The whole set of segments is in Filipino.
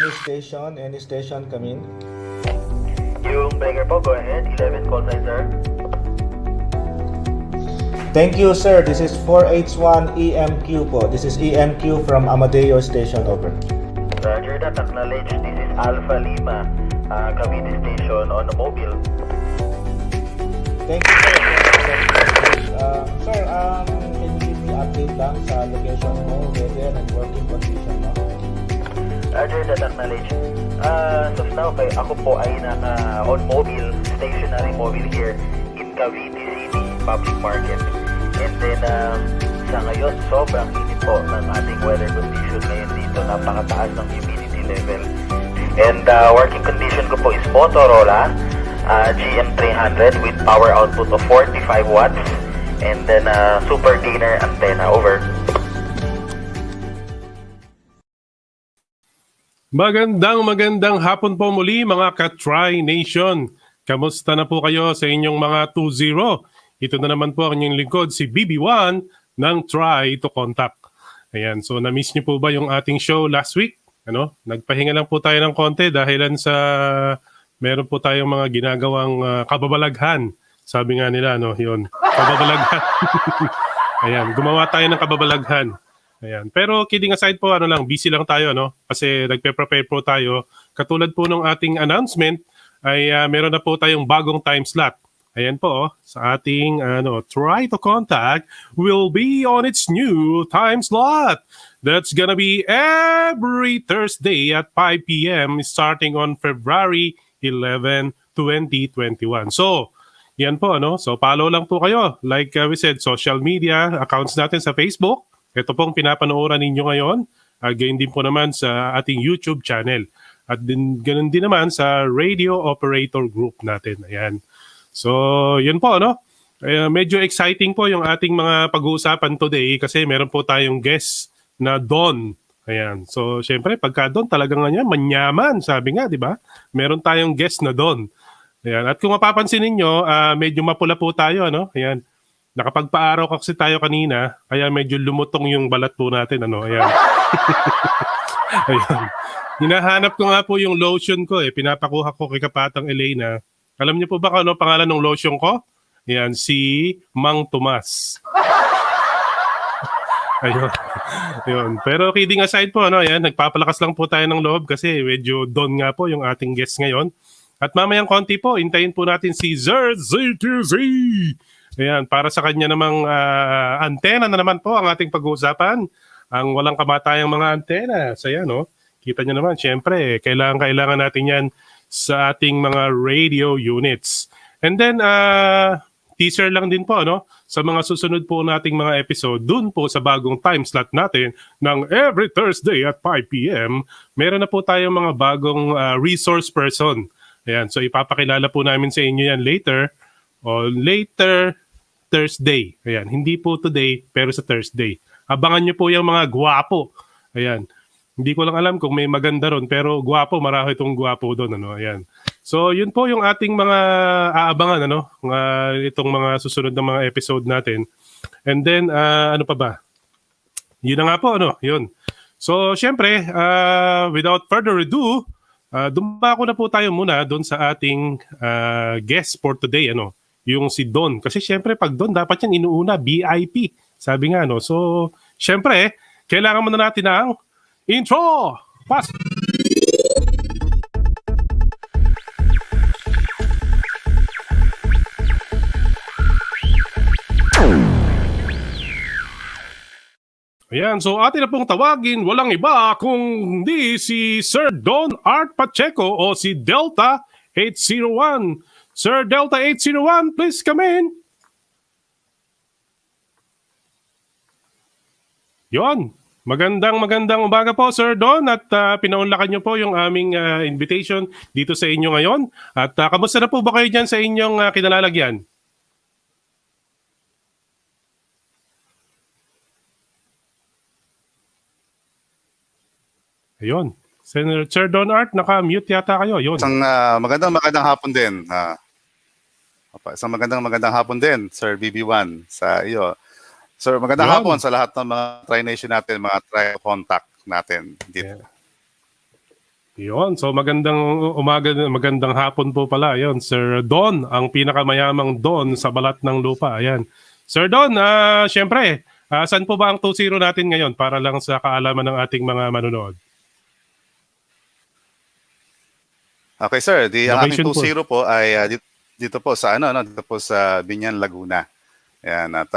Any station, come in. Yung breaker po, go ahead. 11 call sign, sir. Thank you, sir. This is 4H1 EMQ po. This is EMQ from Amadeo Station, over. Roger that. Acknowledge. This is Alpha Lima, Cavite Station on the mobile. Thank you, sir. Sir, can you give me update lang sa location mo, weather and working condition mo? Roger that. Acknowledge. So now, ako po ay on mobile, stationary mobile here in Cavite City Public Market. And then, sa ngayon, sobrang init po ng ating weather condition ngayon dito. Napakataas ng humidity level. And working condition ko po is Motorola GM300 with power output of 45 watts. And then, super gainer antenna. Over. Magandang hapon po muli mga ka-Tri Nation. Kamusta na po kayo sa inyong mga 2-0? Ito na naman po ang inyong lingkod, si BB1 ng Try to Contact. Ayan, so na-miss niyo po ba yung ating show last week? Nagpahinga lang po tayo ng konti dahilan sa meron po tayong mga ginagawang kababalaghan. Sabi nga nila, yun, kababalaghan. Ayan, gumawa tayo ng kababalaghan. Ayan. Pero kidding aside po, busy lang tayo, Kasi nagpe-prepare po tayo. Katulad po ng ating announcement, ay meron na po tayong bagong time slot. Ayan po, sa ating Try to Contact will be on its new time slot. That's gonna be every Thursday at 5 p.m. starting on February 11, 2021. So, yan po, So, follow lang po kayo. Like we said, social media accounts natin sa Facebook. Ito pong pinapanooran ninyo ngayon. Gayon din po naman sa ating YouTube channel. At ganun din naman sa radio operator group natin. Ayan. So, yun po, medyo exciting po yung ating mga pag-uusapan today kasi meron po tayong guest na Don. Ayan. So, syempre, pagka Don, talagang manyaman, sabi nga, di ba? Meron tayong guest na Don. Ayan. At kung mapapansin ninyo, medyo mapula po tayo, Ayan. Nakapagpaaraw kasi tayo kanina, kaya medyo lumutong yung balat po natin, Ayan. Ayan. Hinahanap ko nga po yung lotion ko, Pinapakuha ko kay Kapatang Elena. Alam niyo po ba kung ano pangalan ng lotion ko? Yan, si Mang Tomas. Ayun. Ayun. Pero kidding aside po, yan, nagpapalakas lang po tayo ng loob kasi medyo Don nga po yung ating guest ngayon. At mamayang konti po, hintayin po natin si ZZTZ. Ayan, para sa kanya namang antena na naman po ang ating pag-uusapan. Ang walang kamatayang mga antena. So yan, kita niyo naman, syempre, kailangan natin yan sa ating mga radio units. And then, teaser lang din po, sa mga susunod po nating mga episode, dun po sa bagong time slot natin ng every Thursday at 5 p.m., meron na po tayong mga bagong resource person. Ayan, so ipapakilala po namin sa inyo yan later Thursday. Ayan, hindi po today, pero sa Thursday. Abangan nyo po yung mga gwapo. Ayan. Hindi ko lang alam kung may maganda ron, pero gwapo, marami itong gwapo doon. Ayan. So, yun po yung ating mga aabangan, itong mga susunod na mga episode natin. And then, ano pa ba? Yun na nga po, yun. So, syempre, without further ado, dumako na po tayo muna doon sa ating guest for today, yung si Don. Kasi syempre, pag Don, dapat yan inuuna, VIP. Sabi nga, So, syempre, kailangan muna natin ng intro! Pass! Ayan, so atin na pong tawagin, walang iba kung hindi si Sir Don Art Pacheco o si Delta 801. Sir Delta 801, please come in. Yon. Magandang umaga po, Sir Don, at pinaunlakan niyo po yung aming invitation dito sa inyo ngayon. At kamusta na po ba kayo dyan sa inyong kinalalagyan? Ayun. Sir Don Art, naka-mute yata kayo. Yun. Isang magandang hapon din. Isang magandang hapon din, Sir BB1, sa iyo. Sir, magandang hapon sa lahat ng mga Tri Nation natin, mga Tri Contact natin dito. Yon, so magandang umaga, magandang hapon po pala. Yon, Sir Don, ang pinakamayamang Don sa balat ng lupa. Ayan. Sir Don, syempre, saan po ba ang 2-0 natin ngayon para lang sa kaalaman ng ating mga manonood? Okay, sir. Ang aking Location po. 2-0 po ay dito po sa dito po sa Binyan, Laguna. Ayan, at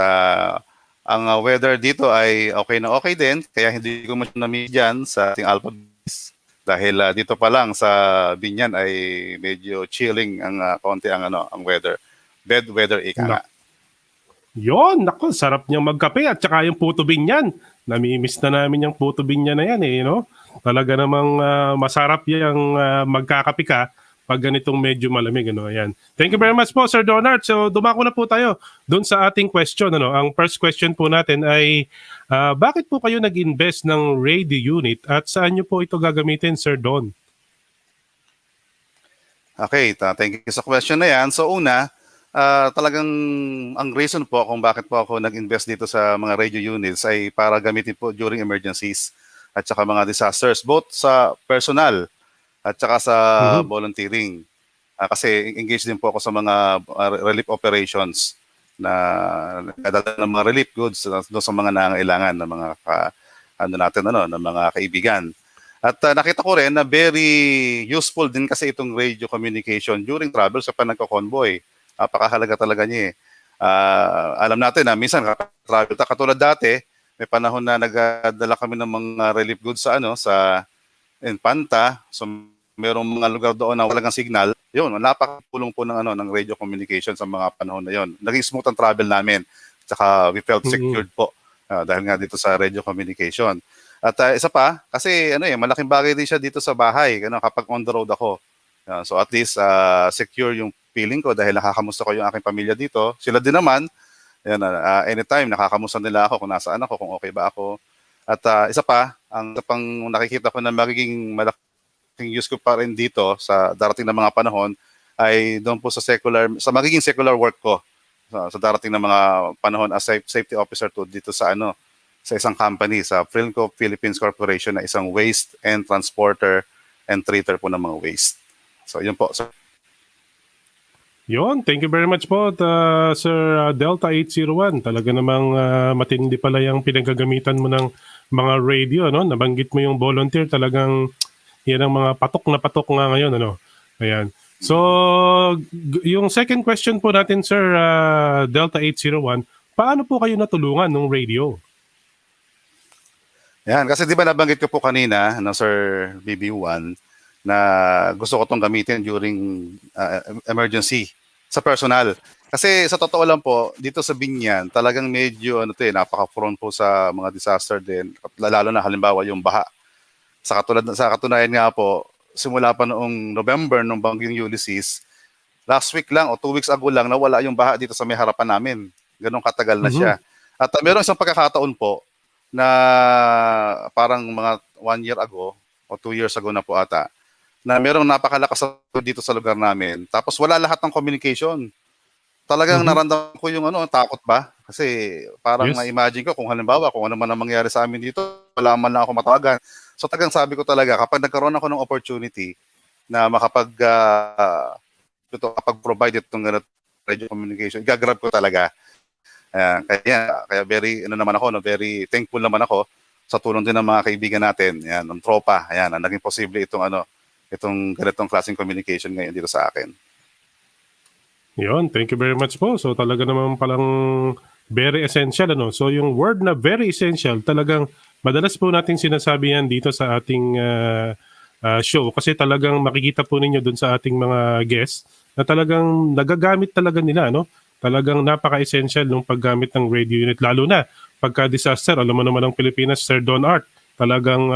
ang weather dito ay okay na okay din, kaya hindi ko masyadong na-miss dyan sa ating Alpha Base. Dahil dito pa lang sa Binyan ay medyo chilling ang konti ang weather. Bed weather ika nga. Yon, nako, sarap niyang magkape at saka yung puto binyan. Namimiss na namin yung puto binyan na yan Talaga namang masarap yung magkakape ka pag ganitong medyo malamig. Ayan. Thank you very much po, Sir Donard. So, dumako na po tayo doon sa ating question. Ang first question po natin ay, bakit po kayo nag-invest ng radio unit at saan nyo po ito gagamitin, Sir Don? Okay, thank you sa question na yan. So una, talagang ang reason po kung bakit po ako nag-invest dito sa mga radio units ay para gamitin po during emergencies at saka mga disasters, both sa personal at saka sa volunteering. Kasi engaged din po ako sa mga relief operations na nagdadala ng mga relief goods doon sa mga nangangailangan ng mga ng mga kaibigan. At nakita ko rin na very useful din kasi itong radio communication during travel sa panagko-convoy. Napakahalaga talaga niya. Alam natin na minsan travel katulad dati, may panahon na nagdala kami ng mga relief goods sa Infanta. So merong mga lugar doon na walang signal. Yun, napakatulong po ng radio communication sa mga panahon na yon. Naging smooth ang travel namin. Tsaka we felt secured po dahil nga dito sa radio communication. At isa pa, kasi malaking bagay din siya dito sa bahay kapag on the road ako. So at least secure yung feeling ko dahil nakakamusta ko yung aking pamilya dito. Sila din naman, anytime nakakamusta nila ako kung nasaan ako, kung okay ba ako. At isa pa, ang pang nakikita ko na magiging malaking use ko pa rin dito sa darating na mga panahon ay doon po sa magiging secular work ko sa darating na mga panahon as safety officer to dito sa sa isang company, sa Philco Philippines Corporation na isang waste and transporter and treater po ng mga waste. So yun po. Yon, thank you very much po, Sir Delta 801. Talaga namang matindi pala yung pinagagamitan mo ng mga radio, Nabanggit mo yung volunteer, talagang yan ang mga patok na patok nga ngayon, Ayan. So, yung second question po natin, Sir Delta 801, paano po kayo natulungan ng radio? Yan, kasi di ba nabanggit ko po kanina, Sir BB1, na gusto ko itong gamitin during emergency sa personal. Kasi sa totoo lang po, dito sa Binyan, talagang medyo napaka-prone po sa mga disaster din, lalo na halimbawa yung baha. Sa katunayan nga po, simula pa noong November nung Bagyong Ulysses, last week lang o 2 weeks ago lang nawala yung baha dito sa may harapan namin. Ganong katagal na siya. At meron isang pagkakataon po na parang mga 1 year ago o 2 years ago na po ata, na merong napakalakas dito sa lugar namin. Tapos wala lahat ng communication. Talagang naramdaman ko yung takot ba? Kasi parang na-imagine ko kung halimbawa kung ano man ang mangyari sa amin dito, wala man lang ako matawagan. So tagang sabi ko talaga, kapag nagkaroon ako ng opportunity na makapag-provide itong radio communication, gagrab ko talaga. Kaya very very thankful naman ako sa tulong din ng mga kaibigan natin, ng tropa. Ang naging posible itong ganitong klaseng communication ngayon dito sa akin. Yon, thank you very much po. So talaga naman palang very essential So yung word na very essential, talagang madalas po natin sinasabi yan dito sa ating show kasi talagang makikita po ninyo dun sa ating mga guests na talagang nagagamit talaga nila, Talagang napaka-essential ng paggamit ng radio unit, lalo na pagka-disaster. Alam mo naman ang Pilipinas, Sir Don Art, talagang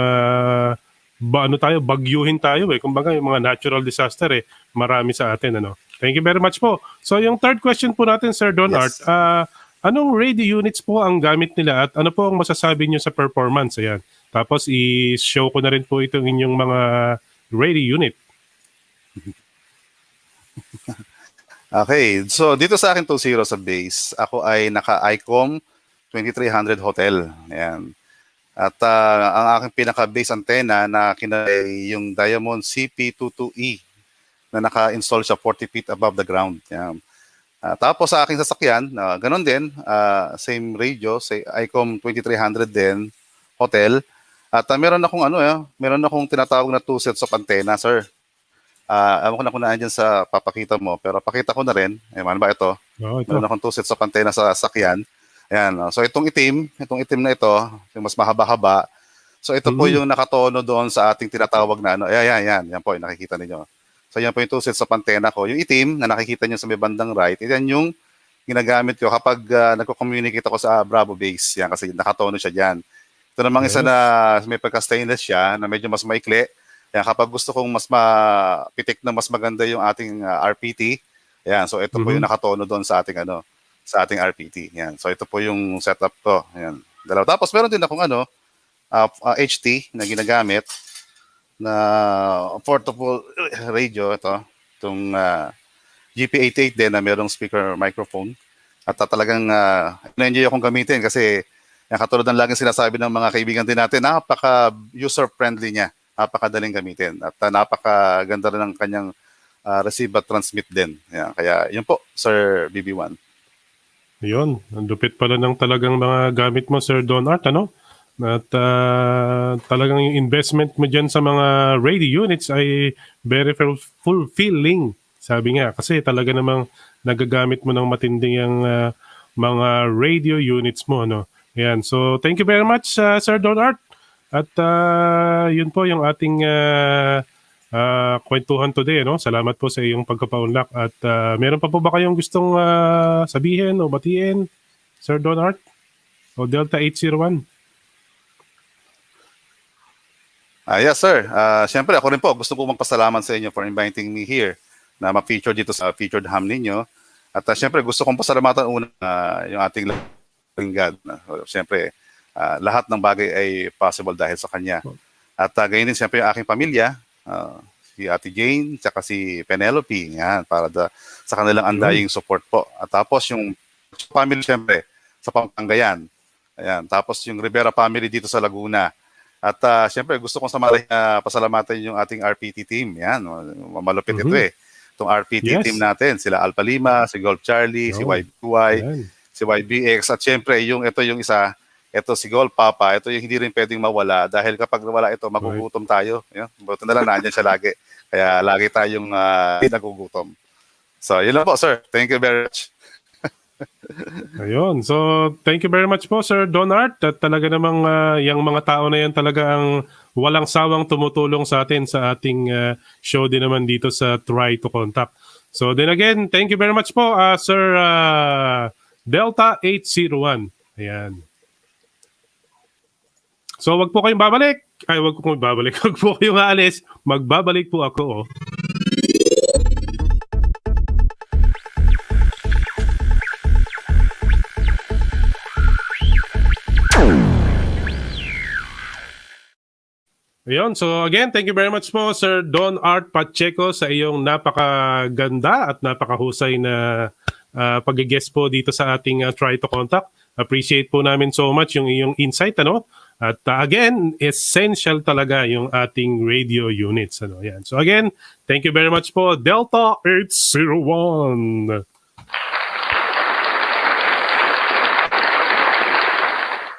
bagyuhin tayo Kumbaga yung mga natural disaster marami sa atin, Thank you very much po. So yung third question po natin, Sir Don Art, anong radio units po ang gamit nila at ano po ang masasabi niyo sa performance? Ayan. Tapos i-show ko na rin po itong inyong mga radio unit. Okay, so dito sa akin 2-0 sa base, ako ay naka-ICOM 2300 Hotel. Ayan. At ang aking pinaka-base antenna na kinalay yung Diamond CP22E na naka-install siya 40 feet above the ground. Yan. Tapos sa aking sasakyan, ganun din, same radio, say ICOM 2300 din, hotel. At meron akong tinatawag na 2 sets of antenna, sir. Ewan ko na kung nandyan sa papakita mo, pero pakita ko na rin. Ano ba ito? Ito. Meron akong 2 sets of antenna sa sasakyan. Ayan, so itong itim na ito, yung mas mahaba-haba. So ito po yung nakatono doon sa ating tinatawag na ano. Yan po, yung nakikita niyo. So yan po yung 2 sets of antenna ko. Yung itim na nakikita niyo sa may bandang right, yan yung ginagamit ko kapag nagko-communicate ako sa Bravo base. Yan kasi nakatono siya diyan. Ito namang isa na may pagka-stainless siya na medyo mas maikli. Yan, kapag gusto kong mas mapitik na mas maganda yung ating RPT, yan, so ito po yung nakatono doon sa ating RPT. Yan. So ito po yung setup ko. Yan. Dalawa. Tapos meron din akong HT na ginagamit na portable radio itong GP88 din na merong speaker microphone. At talagang na-enjoy akong gamitin kasi katulad ng laging sinasabi ng mga kaibigan din natin, napaka user-friendly niya. Napakadaling gamitin at napakaganda rin ng kanyang receive at transmit din. Yan. Kaya yun po, Sir BB1. Yun, ang lupit pala ng talagang mga gamit mo, Sir Don Art, ano? At talagang yung investment mo dyan sa mga radio units ay very fulfilling, sabi nga. Kasi talaga namang nagagamit mo ng matinding yung mga radio units mo, ano? Yan, so thank you very much, Sir Don Art. At yun po yung ating kwentuhan today, no? Salamat po sa iyong pagkapaunlak. At meron pa po ba kayong gustong sabihin o batiin, Sir Don Art? O Delta 801? Yes, sir. Siyempre, ako rin po, gusto ko magpasalamat sa inyo for inviting me here na ma-feature dito sa featured ham ninyo. At siyempre, gusto kong pasalamatan una yung ating God. Siyempre, lahat ng bagay ay possible dahil sa Kanya. At gayon din siyempre yung aking pamilya, si Ate Jane, tsaka si Penelope, yan, para sa kanilang andaying support po. At tapos yung family siyempre, sa Pampangayan. Ayan, tapos yung Rivera family dito sa Laguna. At siyempre gusto kong pasalamatan yung ating RPT team. Yan, malupit ito eh. Itong RPT team natin, sila Alpha Lima, si Golf Charlie, si YBY, si YBX. At siyempre yung isa, ito si Golf Papa, ito yung hindi rin pwedeng mawala dahil kapag nawala ito, magugutom tayo. Yan, buto na lang nandiyan siya lagi. Kaya lagi tayong nagugutom. So, yun lang po, sir. Thank you very much. Ayun. So, thank you very much po, Sir Don Art. At talaga namang yung mga tao na yan talaga ang walang sawang tumutulong sa atin sa ating show din naman dito sa Try to Contact. So, then again, thank you very much po, Sir Delta 801. Ayan. So, wag po kayong babalik. Ay, wag po kayong babalik. Wag po kayong aalis. Magbabalik po ako. Ayun, so again, thank you very much po, Sir Don Art Pacheco, sa iyong napakaganda at napakahusay na pag-guest po dito sa ating Try to Contact. Appreciate po namin so much yung iyong insight, ano? At again, essential talaga yung ating radio units, ano? Yan. So again, thank you very much po, Delta 801.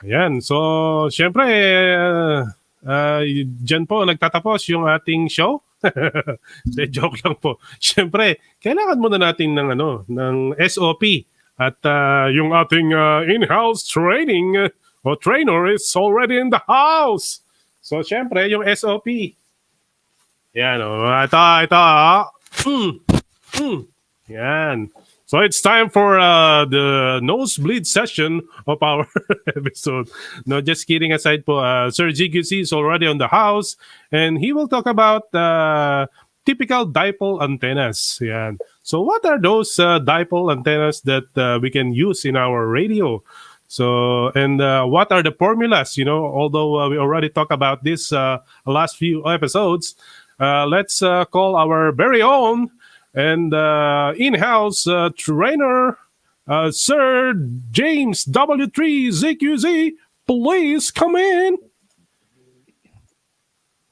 Ayan, so syempre, dyan po nagtatapos yung ating show. Joke lang po. Siyempre, kailangan muna natin ng SOP at yung ating in-house training o trainer is already in the house. So, siyempre, yung SOP. Yan, ito. Yan. So it's time for the nosebleed session of our episode. No, just kidding aside po, Sir GQC is already on the house and he will talk about typical dipole antennas. Yan. So what are those dipole antennas that we can use in our radio? So, and what are the formulas? You know, although we already talked about this last few episodes, let's call our very own and in-house trainer, Sir James W3 ZQZ Please come in.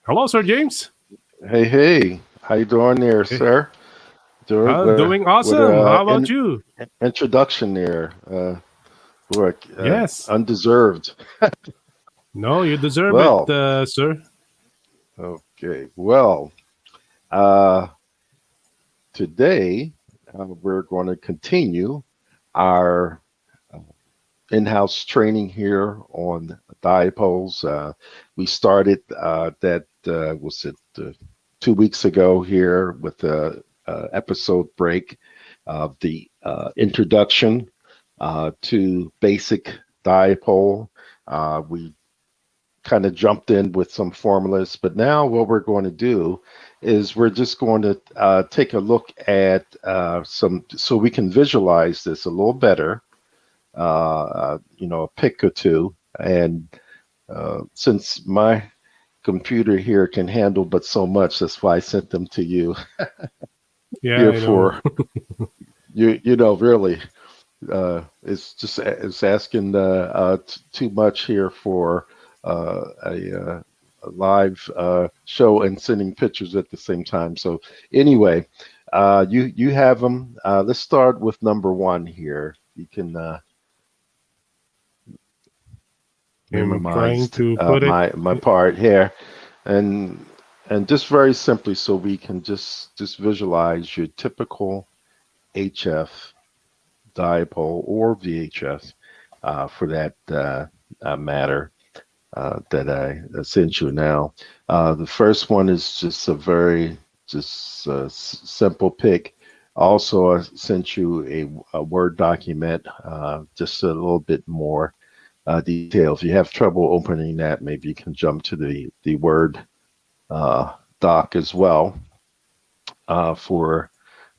Hello, Sir James. Hey, how you doing there, sir? Doing With awesome. a How about you? introduction there. Look, Yes. undeserved. No, you deserve it, Well, sir. okay. Well, uh, today we're going to continue our uh, in-house training here on dipoles. We started that was it 2 weeks ago here with the episode break of the introduction to basic dipole. We kind of jumped in with some formulas, but now what we're going to do is we're just going to take a look at some so we can visualize this a little better, a pick or two. And since my computer here can handle but so much, that's why I sent them to you Yeah, here I know. for really it's asking too much here for a live show and sending pictures at the same time. So anyway, you have them. Let's start with number one here. You can I'm trying memorize to put it. my part here, and just very simply, so we can just visualize your typical HF dipole or VHF for that matter that I sent you now. The first one is just a very simple pick. Also, I sent you a Word document, just a little bit more detail. If you have trouble opening that, maybe you can jump to the Word doc as well for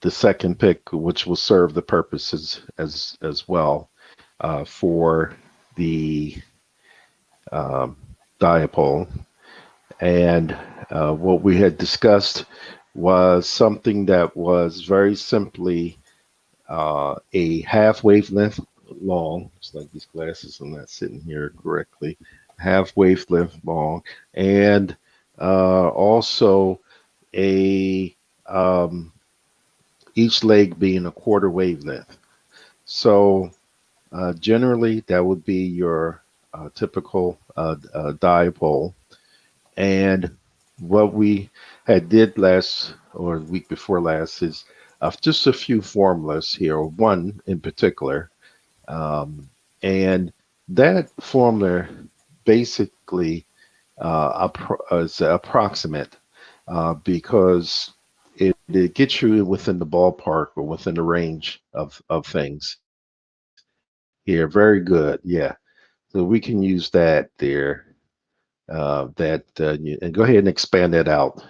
the second pick, which will serve the purposes as well for the dipole. And what we had discussed was something that was very simply a half wavelength long. It's like these glasses are not sitting here correctly. Half wavelength long, and also a each leg being a quarter wavelength. So generally, that would be your typical dipole. And what we had did last or the week before last is just a few formulas here, one in particular. And that formula basically is approximate because it gets you within the ballpark or within the range of things here. Very good. Yeah. So we can use that there. And go ahead and expand that out.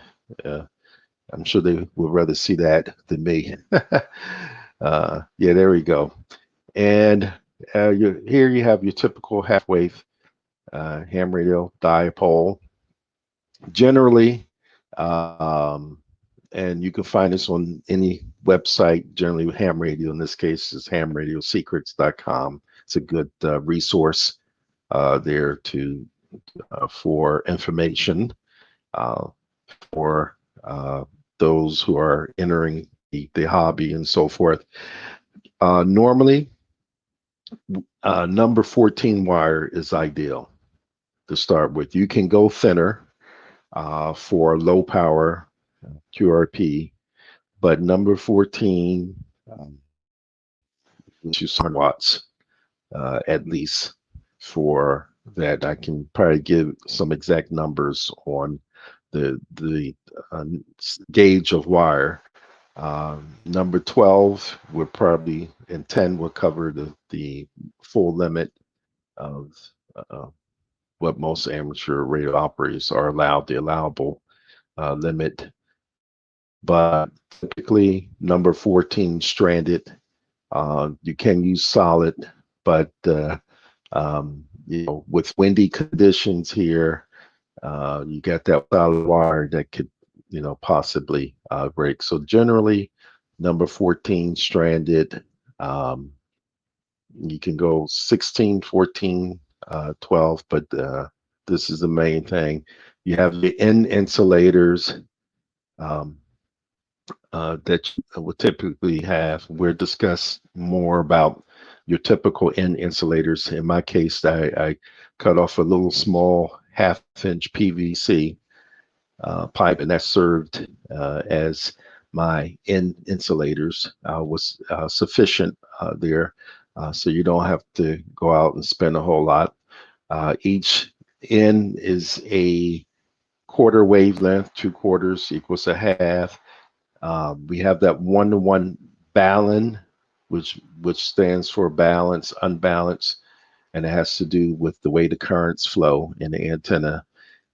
I'm sure they would rather see that than me. Yeah, there we go. And here you have your typical half wave ham radio dipole. Generally, and you can find this on any website, generally with ham radio. In this case, is hamradiosecrets.com. It's a good resource there to for information for those who are entering the hobby and so forth. Normally, number 14 wire is ideal to start with. You can go thinner for low power QRP, but number 14 to 100 watts at least for that. I can probably give some exact numbers on the gauge of wire. Number 12 would probably, and 10 would cover the full limit of what most amateur radio operators are allowed, the allowable limit. But typically, number 14 stranded. You can use solid, but with windy conditions here, you got that solid wire that could, possibly break. So generally, number 14 stranded. You can go 16, 14, 12, but this is the main thing. You have the end insulators um, that you would typically have. We'll discuss more about your typical end insulators. In my case, I cut off a little small half-inch PVC pipe, and that served as my end insulators. Was sufficient there, so you don't have to go out and spend a whole lot. Each end is a quarter wavelength, 2/4 equals a half. We have that 1-to-1 balun, which stands for balance, unbalance, and it has to do with the way the currents flow in the antenna.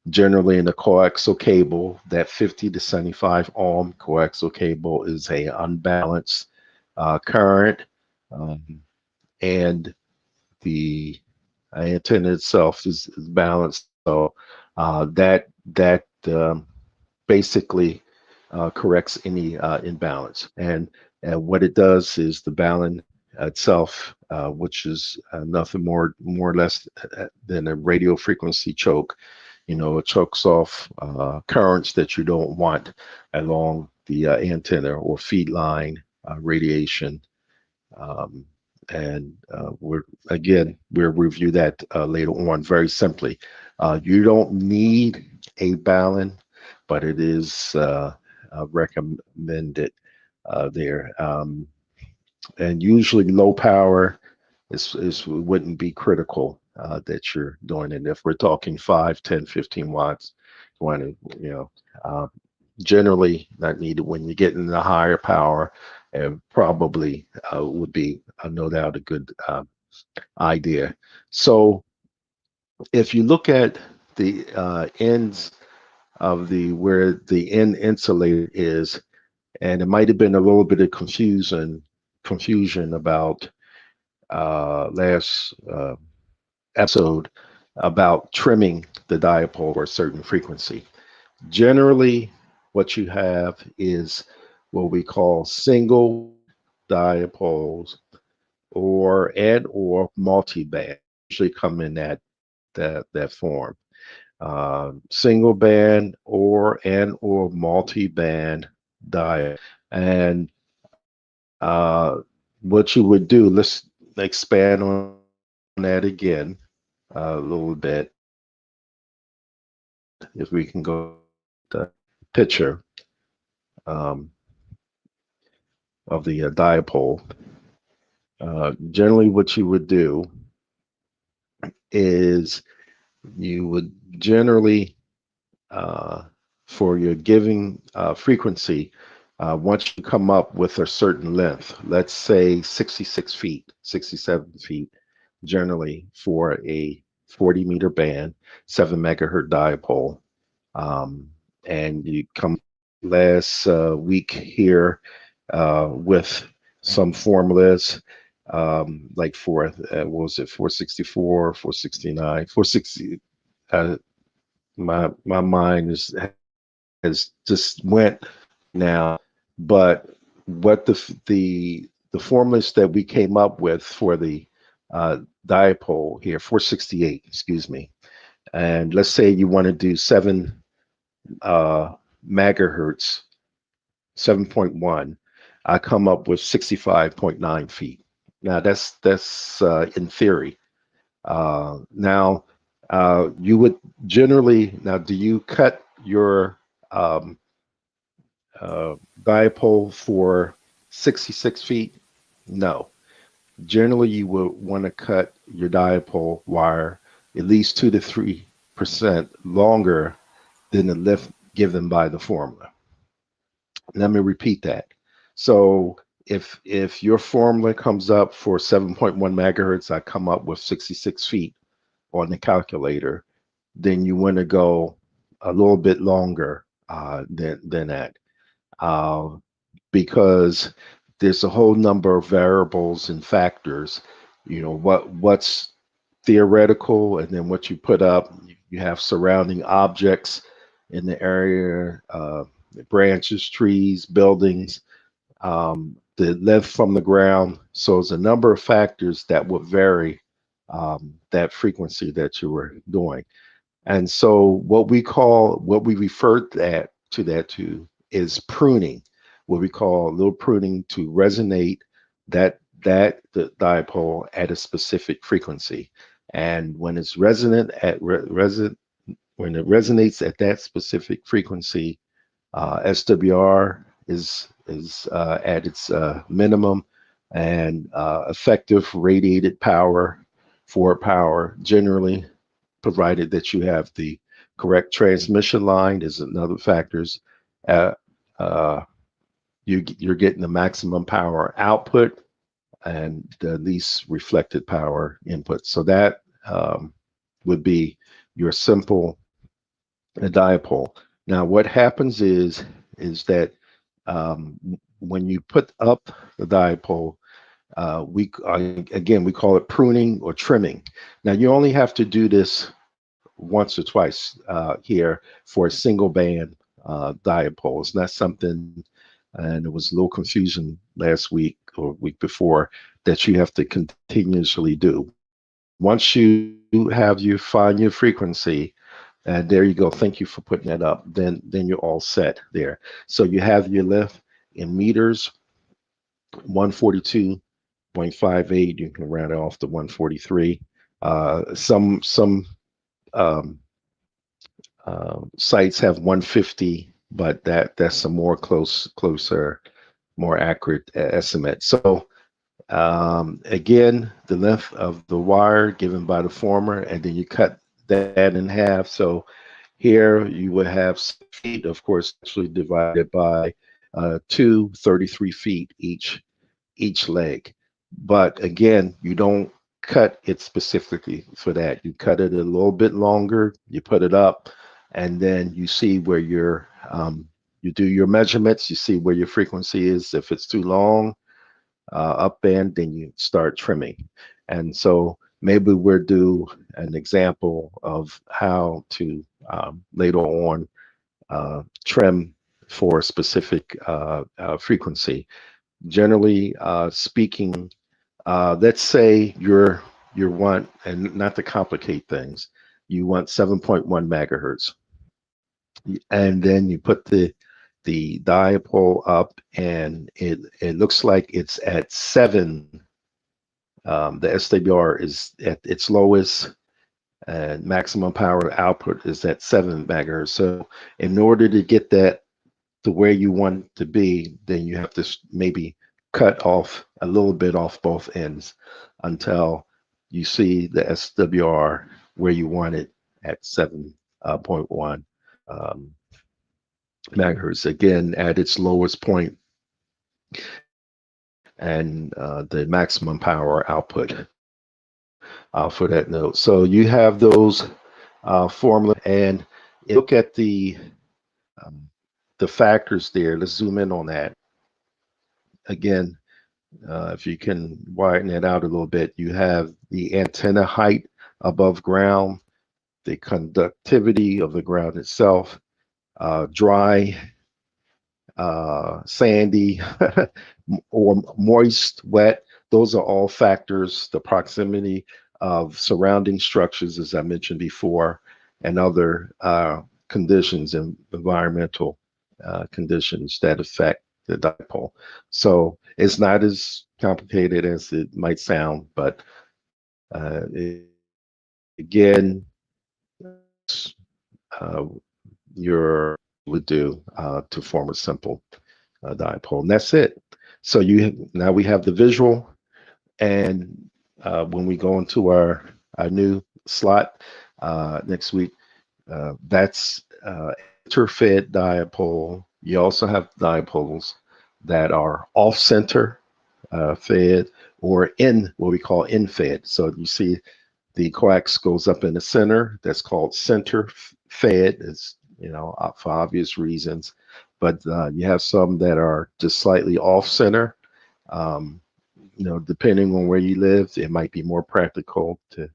Generally, in the coaxial cable, that 50 to 75 ohm coaxial cable is a unbalanced current, and the antenna itself is balanced. So that basically corrects any imbalance. And what it does is the balun itself, which is nothing more or less than a radio frequency choke. You know, it chokes off currents that you don't want along the antenna or feed line radiation. And we'll review that later on very simply. You don't need a balun, but it is recommended there. And usually low power is wouldn't be critical that you're doing it. If we're talking 5, 10, 15 watts, generally not needed. When you get in the higher power, and probably would be no doubt a good idea. So if you look at the ends of where the end insulator is, and it might have been a little bit of confusion about last episode about trimming the dipole for a certain frequency. Generally, what you have is what we call single dipoles or multi-band. Usually come in that form. Single band or multi-band diode. And what you would do, let's expand on that again a little bit. If we can go to the picture of the dipole. Generally, what you would do is you would generally, for your giving frequency, once you come up with a certain length, let's say 66 feet, 67 feet, generally for a 40-meter band, 7 megahertz dipole, and you come last week here with some formulas, like for what was it, 464, 469, 460. My mind has just went now, but what the formulas that we came up with for the dipole here, 468, excuse me, and let's say you want to do 7 megahertz, 7.1, I come up with 65.9 feet. Now that's in theory. Now you would generally, now do you cut your dipole for 66 feet? No. Generally, you would want to cut your dipole wire at least 2 to 3% longer than the length given by the formula. Let me repeat that. So if your formula comes up for 7.1 megahertz, I come up with 66 feet on the calculator, then you want to go a little bit longer than that, because there's a whole number of variables and factors. You know, what's theoretical, and then what you put up. You have surrounding objects in the area, branches, trees, buildings, the length from the ground. So it's a number of factors that would vary that frequency that you were doing. And so what we refer to that is pruning, what we call a little pruning to resonate the dipole at a specific frequency. And when it's resonant when it resonates at that specific frequency, SWR is at its minimum, and effective radiated power, forward power, generally, provided that you have the correct transmission line, is another factors. Uh, uh, you're getting the maximum power output and the least reflected power input. So that would be your simple dipole. Now, what happens is that when you put up the dipole, we call it pruning or trimming. Now, you only have to do this once or twice here for a single band dipole. It's not something, and there was a little confusion last week or week before, that you have to continuously do. Once you find your frequency, and there you go. Thank you for putting that up. Then you're all set there. So you have your length in meters, 142.58. You can round it off to 143. Some sites have 150, but that's some more closer, more accurate estimate. So again, the length of the wire given by the former, and then you cut that in half. So here you would have feet, of course, actually divided by 33 feet each leg. But again, you don't cut it specifically for that. You cut it a little bit longer, you put it up, and then you see where you do your measurements, you see where your frequency is. If it's too long, up band, then you start trimming. And so maybe we'll do an example of how to later on trim for a specific frequency. Generally speaking, let's say you want, and not to complicate things, you want 7.1 megahertz, and then you put the dipole up, and it looks like it's at 7. The SWR is at its lowest, and maximum power output is at 7 megahertz. So in order to get that to where you want it to be, then you have to maybe cut off a little bit off both ends until you see the SWR where you want it at 7.1 megahertz, again at its lowest point, and the maximum power output for that node. So you have those formula, and look at the factors there. Let's zoom in on that. Again, if you can widen it out a little bit, you have the antenna height above ground, the conductivity of the ground itself, dry, sandy, or moist, wet. Those are all factors. The proximity of surrounding structures, as I mentioned before, and other conditions and environmental conditions that affect the dipole. So it's not as complicated as it might sound, but again, you would do to form a simple dipole, and that's it. So now we have the visual, and when we go into our new slot next week, that's interfed dipole. You also have dipoles that are off-center fed, or in what we call in-fed. So you see the coax goes up in the center. That's called center fed, is, for obvious reasons. But you have some that are just slightly off-center. Depending on where you live, it might be more practical to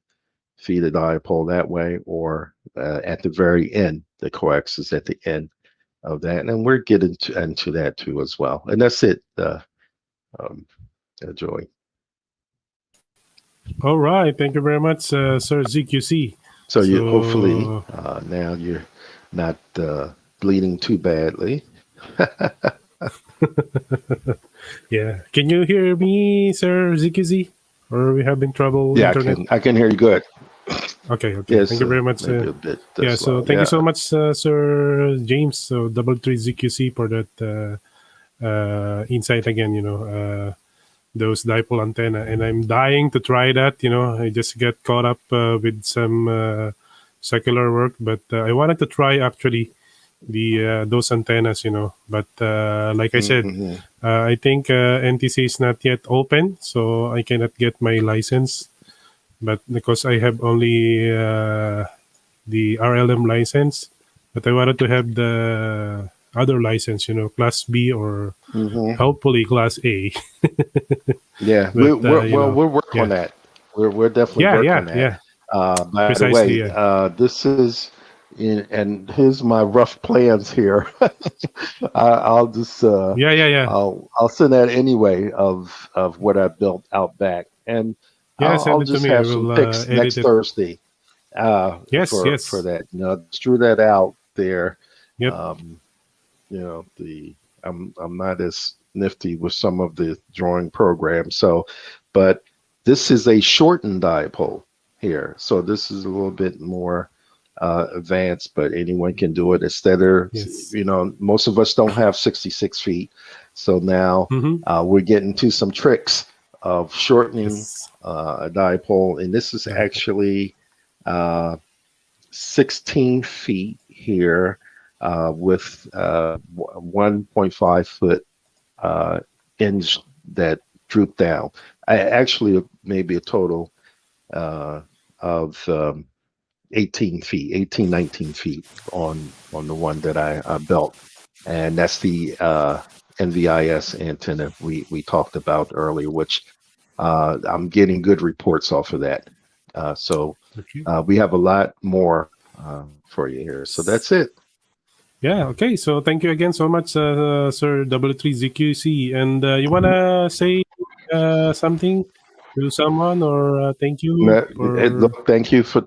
feed a dipole that way, or at the very end, the coax is at the end of that, and we're getting into that too as well. And that's it, Joey. All right. Thank you very much, Sir ZQC. So you So- hopefully now you're not bleeding too badly. Yeah. Can you hear me, Sir ZQC? Or are we having trouble Yeah, internet? I can hear you good. Okay. Yes, Thank you very much. maybe a bit, Yeah, slow. so thank you Yeah. so much, Sir James. So 33ZQC for that insight again, those dipole antenna. And I'm dying to try that, I just get caught up with some secular work, but I wanted to try actually the those antennas, but like I said, Mhm. I think NTC is not yet open, so I cannot get my license. But because I have only the RLM license, but I wanted to have the other license, Class B or Mhm. hopefully Class A. Yeah, But, we're working on that. We're definitely Yeah, working yeah, on that. yeah. By Precisely, the way, this is and here's my rough plans here. I'll just Yeah. I'll send that anyway of what I built out back, and Yeah, send I'll it to just me. I have some will pics edit next it. Thursday. Yes, for yes. that, just drew that out there. Yep. I'm not as nifty with some of the drawing programs, but this is a shortened dipole here, so this is a little bit more advanced, but anyone can do it. Instead of, Yes. most of us don't have 66 feet, so now Mhm. we're getting to some tricks of shortening Yes. a dipole, and this is Dipole. actually 16 feet here with 1.5 foot ends that droop down. I actually maybe a total of 18 feet, 18, 19 feet on the one that I built. And that's the NVIS antenna we talked about earlier, which I'm getting good reports off of that. So Okay. we have a lot more for you here. So that's it. Yeah, okay. So thank you again so much, Sir W3ZQC. And you want to say something to someone or thank you? Look, thank you for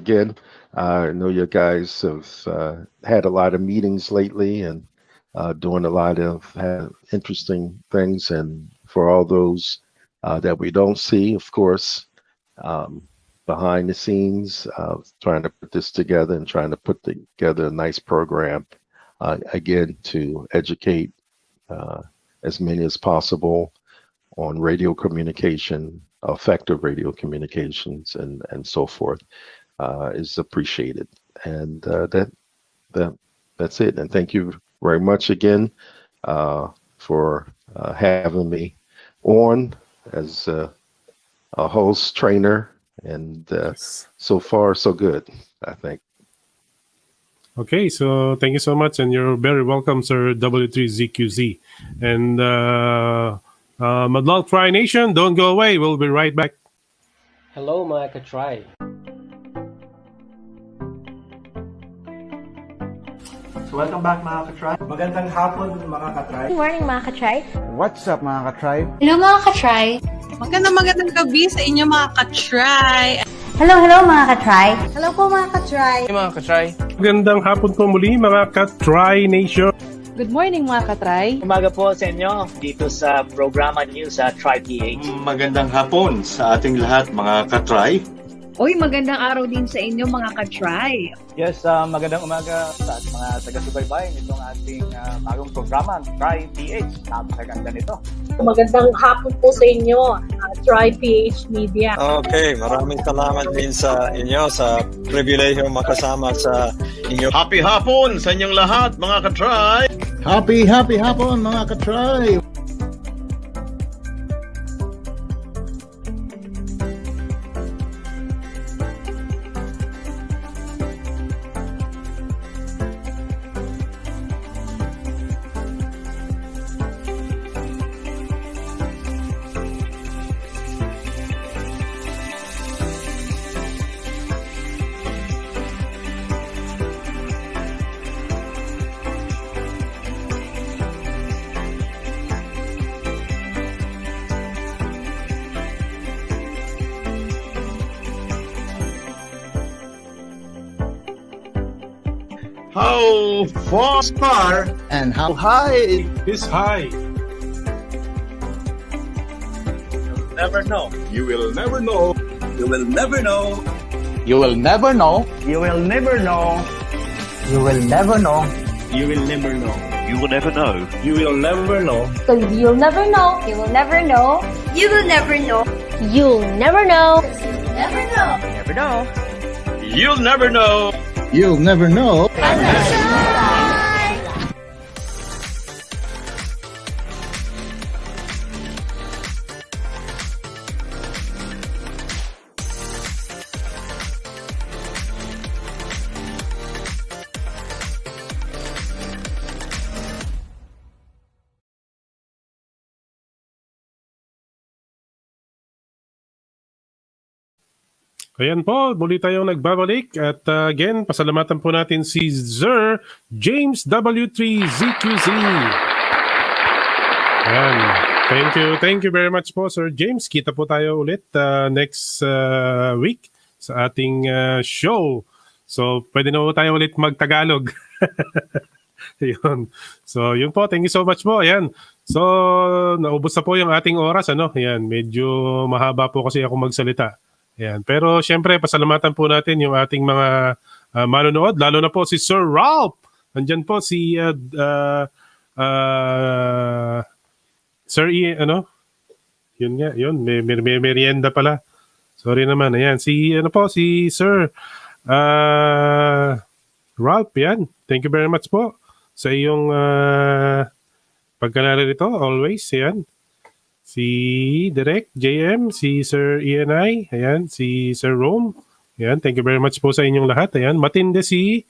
again. I know you guys have had a lot of meetings lately and doing a lot of interesting things. And for all those that we don't see, of course, behind the scenes, trying to put this together and trying to put together a nice program, again, to educate as many as possible on radio communication, effective radio communications, and so forth, is appreciated. And that's it. And thank you very much again for having me on as a host, trainer, and so far so good, I think. Okay, so thank you so much, and you're very welcome, Sir W3ZQZ. And Madlal Tri Nation, don't go away. We'll be right back. Hello mga ka-try. So welcome back mga katry. Magandang hapon mga katry. Good morning mga ka-try. What's up mga ka-try? Hello mga ka-try. Magandang gabi sa inyo mga ka-try. Hello mga ka-try. Hello po mga ka-try. Magandang hapon po muli, mga ka-Tri Nation. Good morning mga ka-try. Umaga po sa inyo dito sa programa niyo sa Tri-PH. Magandang hapon sa ating lahat mga ka-try. Uy, magandang araw din sa inyo mga ka-try. Yes, magandang umaga sa mga taga-subaybay nitong ating bagong programa, Tri-PH. Napakaganda nito. Magandang hapon po sa inyo, Tri-PH Media. Okay, maraming salamat din sa inyo sa pribilehyo makasama sa inyo. Happy hapon sa inyong lahat mga ka-try. Happy hapon mga ka-try! How far And how high Is high. never know. You will never know. You will never know. you will never know. You will never know. You will never know. You will never know. You will never know. You will never know. Cause you'll never know. You will never know. You will never know. You'll never know. Never know. Never know. You'll never know. You'll never know. Ayan po, muli tayong nagbabalik at again, pasalamatan po natin si Sir James W3ZQZ. Ayan. Thank you very much po Sir James. Kita po tayo ulit next week sa ating show. So, pwede na po tayo ulit mag-Tagalog. Yun. So, yun po. Thank you so much po. Ayan. So, naubos na po yung ating oras. Ano? Ayan. Medyo mahaba po kasi ako magsalita. Ayan. Pero syempre, pasalamatan po natin yung ating mga manonood, lalo na po si Sir Ralph. Andyan po si Sir E, ano? Yun nga, yun. May merienda pala. Sorry naman. Ayan. Si Sir Ralph. Yan. Thank you very much po sa iyong pagkanala rito. Always. Ayan. Si Direk, JM, si Sir ENI, ayan, si Sir Rome. Ayan, thank you very much po sa inyong lahat. Ayan, matindi si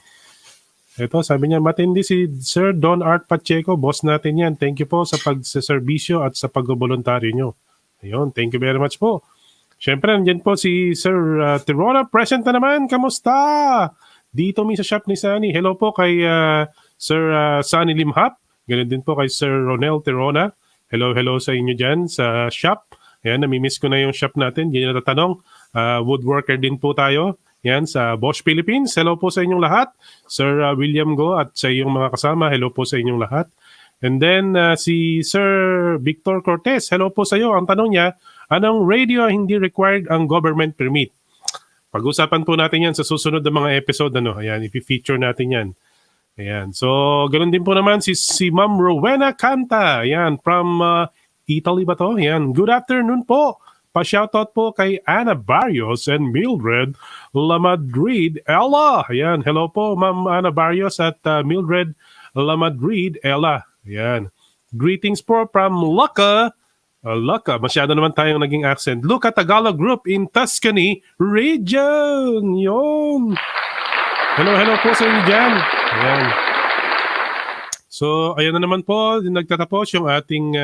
Sir Don Art Pacheco, boss natin yan. Thank you po sa pagsaserbisyo at sa pagboluntaryo nyo. Ayun, thank you very much po. Siyempre, nandiyan po si Sir Tirona, present na naman. Kamusta? Dito mi sa shop ni Sunny. Hello po kay Sir Sunny Limhap. Ganun din po kay Sir Ronel Tirona. Hello sa inyo dyan sa shop. Ayan, namimiss ko na yung shop natin. Hindi na natatanong. Woodworker din po tayo. Yan, sa Bosch Philippines. Hello po sa inyong lahat. Sir William Go at sa iyong mga kasama. Hello po sa inyong lahat. And then, si Sir Victor Cortez. Hello po sa iyo. Ang tanong niya, anong radio hindi required ang government permit? Pag-usapan po natin yan sa susunod na mga episode. Ayan, i-feature natin yan. Ayan. So, ganoon din po naman si Ma'am Rowena Canta. Ayan, from Italy ba to? Ayan. Good afternoon po. Pa-shoutout po kay Ana Barrios and Mildred Lamadrid Ella. Ayan. Hello po, Ma'am Ana Barrios at Mildred Lamadrid Ella. Ayan. Greetings po from Lucca. Masyado naman tayong naging accent. Lucca Tagalog Group in Tuscany Region. Yun. Hello po sa inyo dyan. Ayan. So, ayan na naman po. Nagtatapos yung ating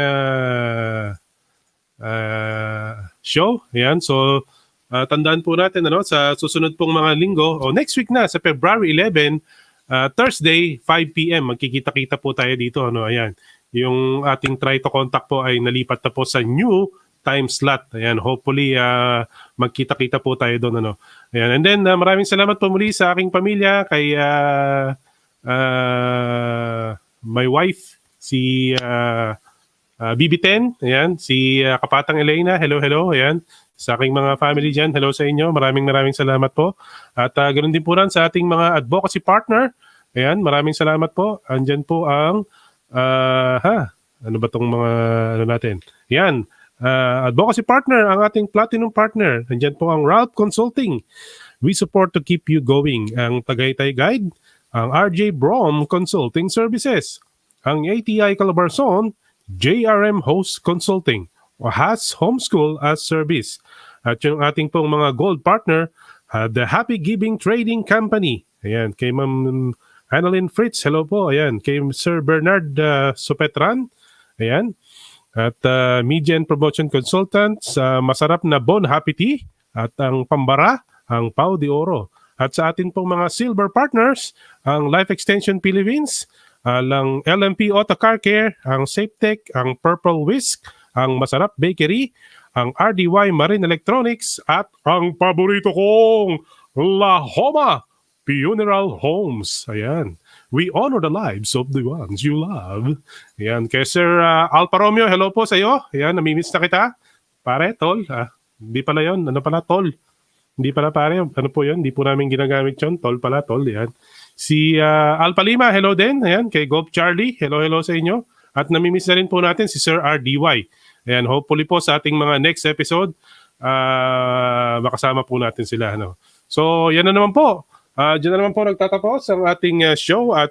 show. Ayan. So, tandaan po natin sa susunod pong mga linggo o next week na sa February 11, Thursday, 5 p.m. Magkikita-kita po tayo dito. Ayan. Yung ating try to contact po ay nalipat na po sa new time slot. Ayan, hopefully magkita-kita po tayo doon. Ayan, and then maraming salamat po muli sa aking pamilya, kay my wife, si BB10, ayan, si Kapatang Elena, hello, ayan, sa aking mga family dyan, hello sa inyo, maraming salamat po. At ganoon din po rin sa ating mga advocacy partner, ayan, maraming salamat po. Andyan po ang, ano ba tong mga, natin? Ayan, advocacy partner, ang ating platinum partner. Nandiyan po ang Ralph Consulting. We support to keep you going. Ang Tagaytay Guide, ang RJ Brom Consulting Services, ang ATI Calabarzon, JRM Host Consulting, o has Homeschool as Service. At yung ating pong mga gold partner, the Happy Giving Trading Company. Ayan, kay Ma'am Annalyn Fritz, hello po. Ayan, kay Sir Bernard Sopetran. Ayan. At Media and Promotion Consultants, masarap na Bon Happy Tea at ang Pambara, ang Pau de Oro. At sa atin pong mga silver partners, ang Life Extension Philippines, ang LMP Auto Car Care, ang SafeTech, ang Purple Whisk, ang Masarap Bakery, ang RDY Marine Electronics, at ang paborito kong La Homa Funeral Homes. Ayan. we honor the lives of the ones you love. Ayan, kay Sir Alfa Romeo, hello po sa iyo. Ayan, namimiss na kita. Pare, tol. Hindi pala yon. Ano pala, tol? Hindi pala pare. Ano po yun? Hindi po namin ginagamit yun. Tol pala, tol. Ayan. Si Alpha Lima, hello din. Ayan, kay Golf Charlie, hello sa inyo. At namimiss na rin po natin si Sir RDY. Ayan, hopefully po sa ating mga next episode, makasama po natin sila. Ano? So, yan na naman po. Diyan na naman po nagtatapos ang ating show at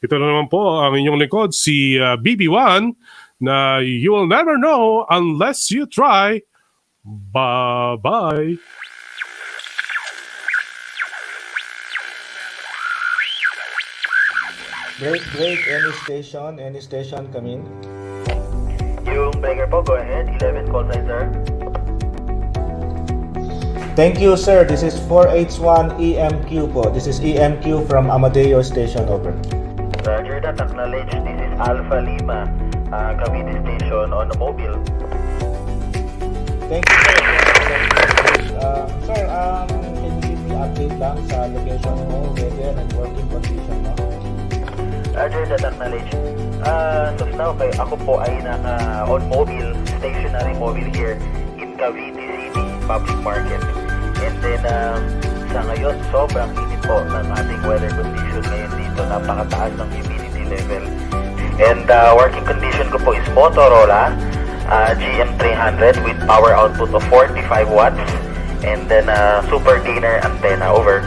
ito na naman po ang inyong likod, si BB1 na you will never know unless you try. Bye-bye. Break, any station come in. Yung breaker po, go ahead. 11 call sign, sir. Thank you, sir. This is 4H1 EMQ po. This is EMQ from Amadeo Station, over. Roger that, acknowledge. This is Alpha Lima, Cavite Station on the mobile. Thank you, sir. Sir, can you give me update lang sa location mo, weather, and working condition mo? Roger that, acknowledge. So now, ako po ay on mobile, stationary mobile here in Cavite City Public Market. And then, sa ngayon, sobrang init po ng ating weather condition ngayon dito. Napakataas ng humidity level. And working condition ko po is Motorola GM300 with power output of 45 watts. And then, super gainer antenna, over.